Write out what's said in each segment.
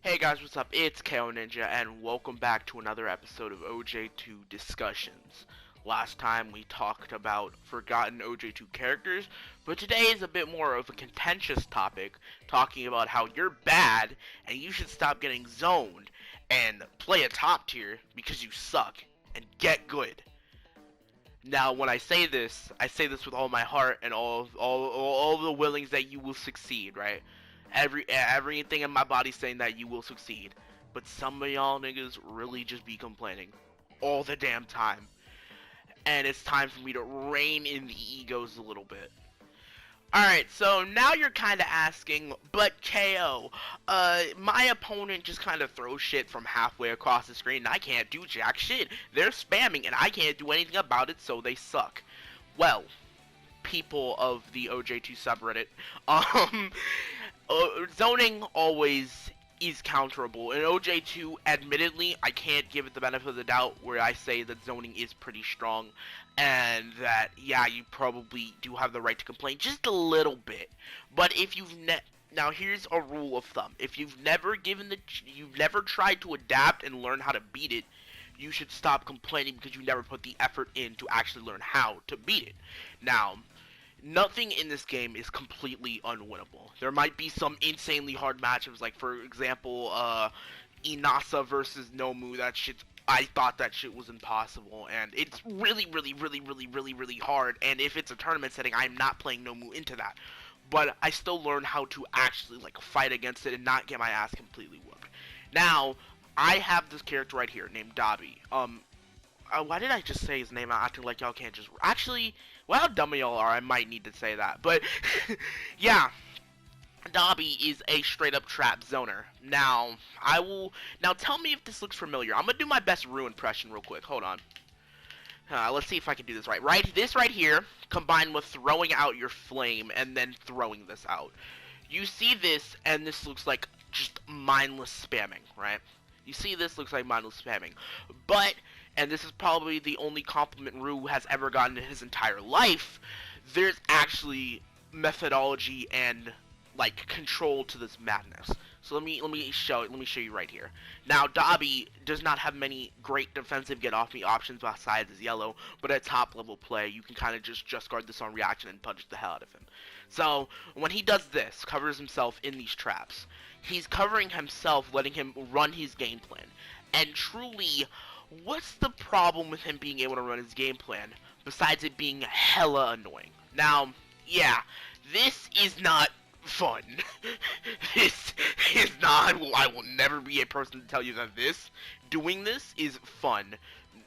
Hey guys, what's up? It's KO Ninja, and welcome back to another episode of oj2 Discussions. Last time we talked about forgotten oj2 characters, but today is a bit more of a contentious topic, talking about how you're bad and you should stop getting zoned and play a top tier because you suck and get good. Now, when I say this with all my heart and all the willings that you will succeed, right? Everything in my body saying that you will succeed, but some of y'all niggas really just be complaining all the damn time, and it's time for me to rein in the egos a little bit. Alright, so now you're kind of asking, but KO, my opponent just kind of throws shit from halfway across the screen and I can't do jack shit. They're spamming and I can't do anything about it, so they suck. Well, people of the oj2 subreddit, zoning always is counterable. In oj2, admittedly, I can't give it the benefit of the doubt where I say that zoning is pretty strong, and that, yeah, you probably do have the right to complain just a little bit. But if you've now here's a rule of thumb: if you've never you've never tried to adapt and learn how to beat it, you should stop complaining because you never put the effort in to actually learn how to beat it. Now, nothing in this game is completely unwinnable. There might be some insanely hard matchups, like for example, Inasa versus Nomu. I thought that shit was impossible, and it's really hard. And if it's a tournament setting, I'm not playing Nomu into that. But I still learn how to actually like fight against it and not get my ass completely whooped. Now, I have this character right here named Dabi. Why did I just say his name? I'm acting like y'all can't just actually. Well, how dumb y'all are, I might need to say that. But yeah, Dabi is a straight up trap zoner. Now tell me if this looks familiar. I'm gonna do my best Rue impression real quick. Hold on. Let's see if I can do this right. This right here, combined with throwing out your flame and then throwing this out. You see this, and this looks like just mindless spamming, right? You see this looks like mindless spamming. But, and this is probably the only compliment Rue has ever gotten in his entire life, there's actually methodology and like control to this madness. So let me show you right here. Now, Dabi does not have many great defensive get off me options besides his yellow, but at top level play, you can kind of just guard this on reaction and punch the hell out of him. So when he does this, covers himself in these traps, he's covering himself, letting him run his game plan. And truly, what's the problem with him being able to run his game plan besides it being hella annoying? Now, yeah, this is not fun. This is not. I will never be a person to tell you that doing this is fun.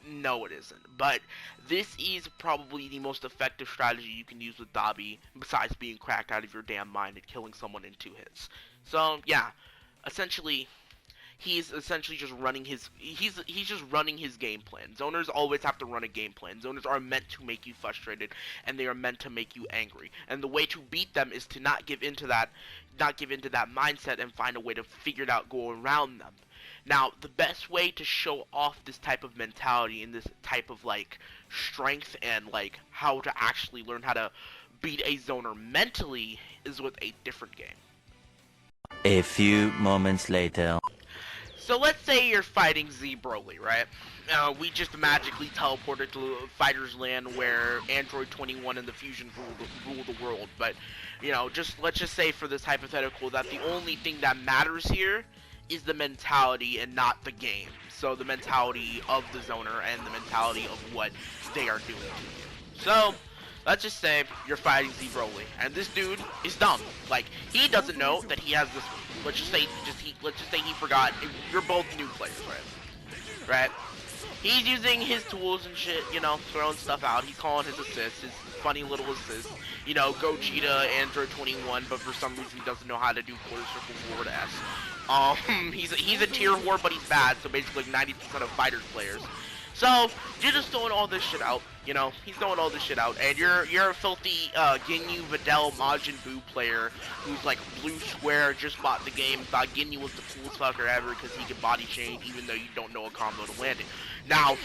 No, it isn't. But this is probably the most effective strategy you can use with Dabi, besides being cracked out of your damn mind and killing someone in 2 hits. So yeah, essentially, he's essentially just running he's just running his game plan. Zoners always have to run a game plan. Zoners are meant to make you frustrated, and they are meant to make you angry. And the way to beat them is to not give into that mindset and find a way to figure it out, go around them. Now, the best way to show off this type of mentality and this type of like strength and like how to actually learn how to beat a zoner mentally is with a different game. A few moments later. So let's say you're fighting Z Broly, right? We just magically teleported to Fighter's Land where Android 21 and the Fusion rule the world. But, you know, let's just say for this hypothetical that the only thing that matters here is the mentality and not the game. So the mentality of the zoner and the mentality of what they are doing to you. So let's just say you're fighting Z Broly, and this dude is dumb. Like, he doesn't know that he has this. Let's just say he forgot. You're both new players, right? He's using his tools and shit, you know, throwing stuff out. He's calling his assists, his funny little assists. You know, Gogeta, Android 21, but for some reason he doesn't know how to do quarter circle forward S. He's a tier war, but he's bad. So basically, 90% of fighters players. So you're just throwing all this shit out, you know. He's throwing all this shit out, and you're a filthy Ginyu, Videl, Majin Buu player who's like blue square, just bought the game, thought Ginyu was the coolest fucker ever because he can body chain even though you don't know a combo to land it. Now,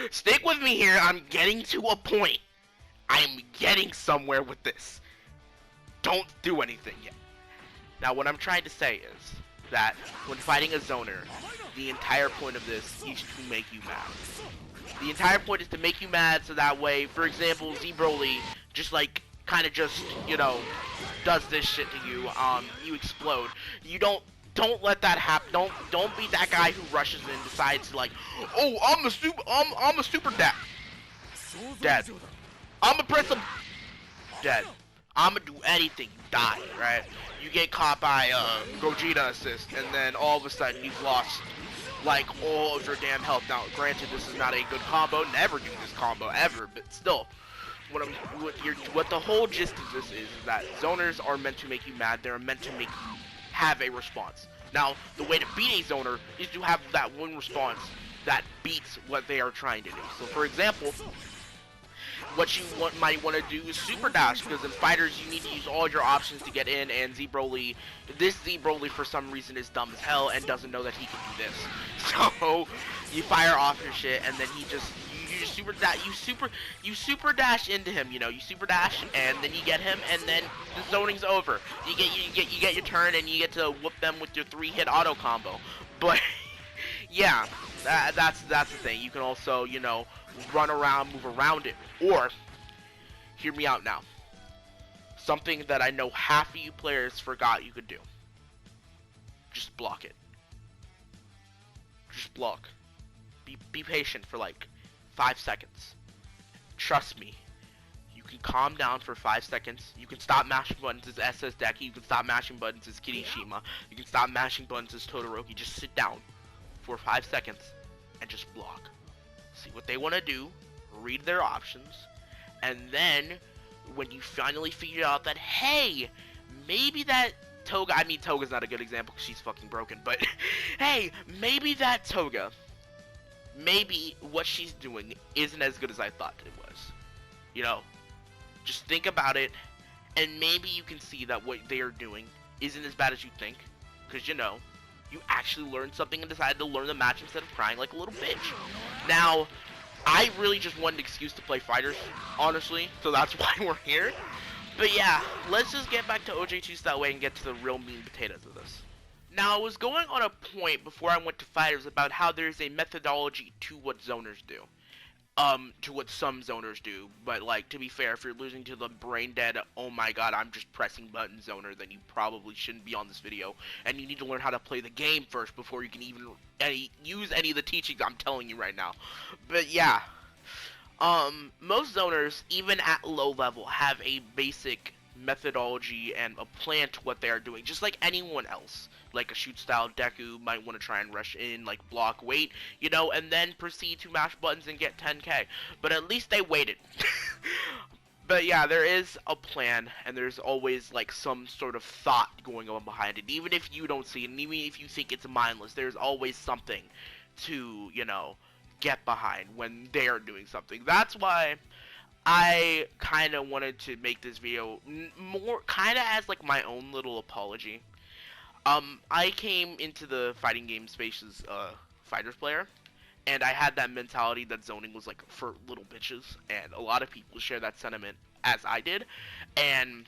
stick with me here. I'm getting to a point. I'm getting somewhere with this. Don't do anything yet. Now, what I'm trying to say is, that when fighting a zoner, the entire point of this is to make you mad. The entire point is to make you mad so that way, for example, Z Broly just like kind of just, you know, does this shit to you, you explode. You don't let that happen. Don't be that guy who rushes in and decides to like, oh, I'm a super dad. Dead. I'm a press a dead. I'm gonna do anything. You die, right? You get caught by Gogeta assist, and then all of a sudden you've lost like all of your damn health. Now, granted, this is not a good combo. Never do this combo ever, but still, what the whole gist of this is that zoners are meant to make you mad. They're meant to make you have a response. Now, the way to beat a zoner is to have that one response that beats what they are trying to do. So, for example, what you might want to do is super dash, because in fighters you need to use all your options to get in, and this Z Broly for some reason is dumb as hell and doesn't know that he can do this. So you fire off your shit, and then he just you super dash into him, you know, you super dash, and then you get him, and then the zoning's over. You get your turn, and you get to whoop them with your 3-hit auto combo. But yeah, that's the thing. You can also, you know, run around, move around it, or hear me out now. Something that I know half of you players forgot you could do. Just block it. Just block. Be patient for like 5 seconds. Trust me. You can calm down for 5 seconds. You can stop mashing buttons as SS Deki. You can stop mashing buttons as Kirishima. You can stop mashing buttons as Todoroki. Just sit down for 5 seconds and just block. See what they want to do, read their options, and then when you finally figure out that, hey, maybe that Toga, I mean, Toga's not a good example because she's fucking broken, but hey, maybe that Toga, maybe what she's doing isn't as good as I thought it was. You know, just think about it, and maybe you can see that what they are doing isn't as bad as you think, because, you know, you actually learned something and decided to learn the match instead of crying like a little bitch. Now, I really just wanted an excuse to play fighters, honestly, so that's why we're here. But yeah, let's just get back to oj2 that way and get to the real meat and potatoes of this. Now, I was going on a point before I went to fighters about how there's a methodology to what zoners do. To what some zoners do, but like, to be fair, if you're losing to the brain dead, oh my god, I'm just pressing button zoner, then you probably shouldn't be on this video, and you need to learn how to play the game first before you can even use any of the teachings I'm telling you right now. But yeah, most zoners, even at low level, have a basic methodology and a plan to what they are doing, just like anyone else. Like a shoot style Deku might want to try and rush in, like block, wait, you know, and then proceed to mash buttons and get 10k. But at least they waited. But yeah, there is a plan, and there's always like some sort of thought going on behind it. Even if you don't see it, and even if you think it's mindless, there's always something to, you know, get behind when they are doing something. That's why I kind of wanted to make this video more kind of as like my own little apology. I came into the fighting game space as a fighters player, and I had that mentality that zoning was like for little bitches, and a lot of people share that sentiment as I did, and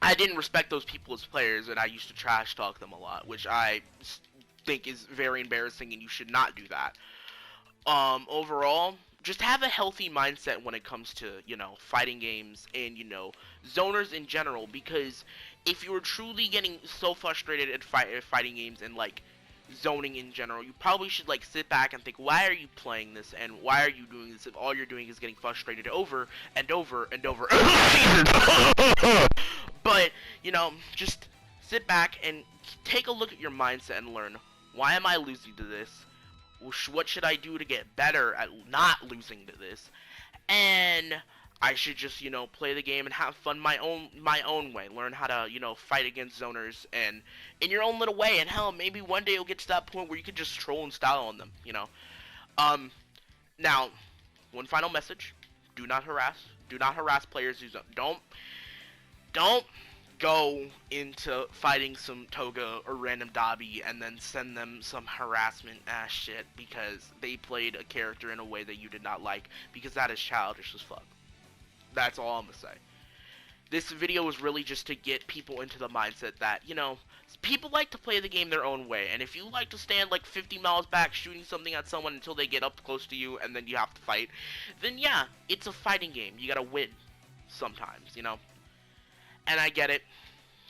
I didn't respect those people as players, and I used to trash talk them a lot, which I think is very embarrassing, and you should not do that. Overall, just have a healthy mindset when it comes to, you know, fighting games and, you know, zoners in general, because if you're truly getting so frustrated at fighting games and, like, zoning in general, you probably should, like, sit back and think, why are you playing this, and why are you doing this if all you're doing is getting frustrated over and over and over. But, you know, just sit back and take a look at your mindset and learn, why am I losing to this? What should I do to get better at not losing to this? And I should just, you know, play the game and have fun my own way. Learn how to, you know, fight against zoners and in your own little way. And hell, maybe one day you'll get to that point where you can just troll and style on them, you know. Now, one final message: do not harass. Do not harass players who don't go into fighting some Toga or random Dabi and then send them some harassment ass shit because they played a character in a way that you did not like, because that is childish as fuck. That's all I'm gonna say. This video is really just to get people into the mindset that, you know, people like to play the game their own way, and if you like to stand like 50 miles back shooting something at someone until they get up close to you and then you have to fight, then yeah, it's a fighting game. You gotta win sometimes, you know? And I get it,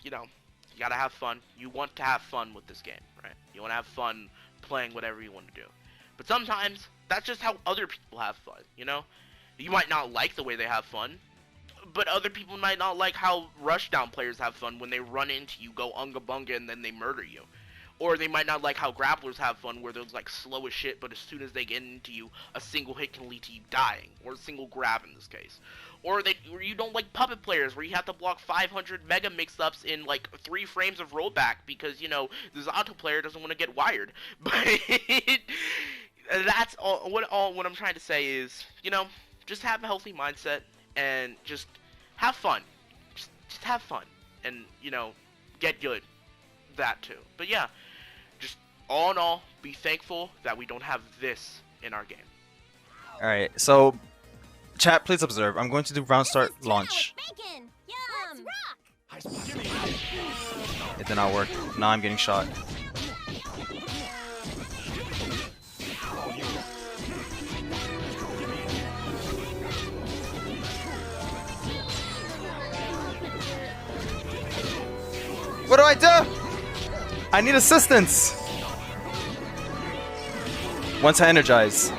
you know, you gotta have fun. You want to have fun with this game, right? You want to have fun playing whatever you want to do. But sometimes, that's just how other people have fun, you know? You might not like the way they have fun, but other people might not like how rushdown players have fun when they run into you, go unga bunga, and then they murder you. Or they might not like how grapplers have fun where they're like slow as shit, but as soon as they get into you, a single hit can lead to you dying. Or a single grab in this case. Or you don't like puppet players where you have to block 500 mega mix-ups in like 3 frames of rollback because, you know, the Zato player doesn't want to get wired. But that's all what I'm trying to say is, you know, just have a healthy mindset and just have fun. Just have fun. And, you know, get good. That too. But yeah, just all in all, be thankful that we don't have this in our game. Alright, so chat, please observe. I'm going to do round start launch. It did not work. Now I'm getting shot. What do I do? I need assistance! Once I energize.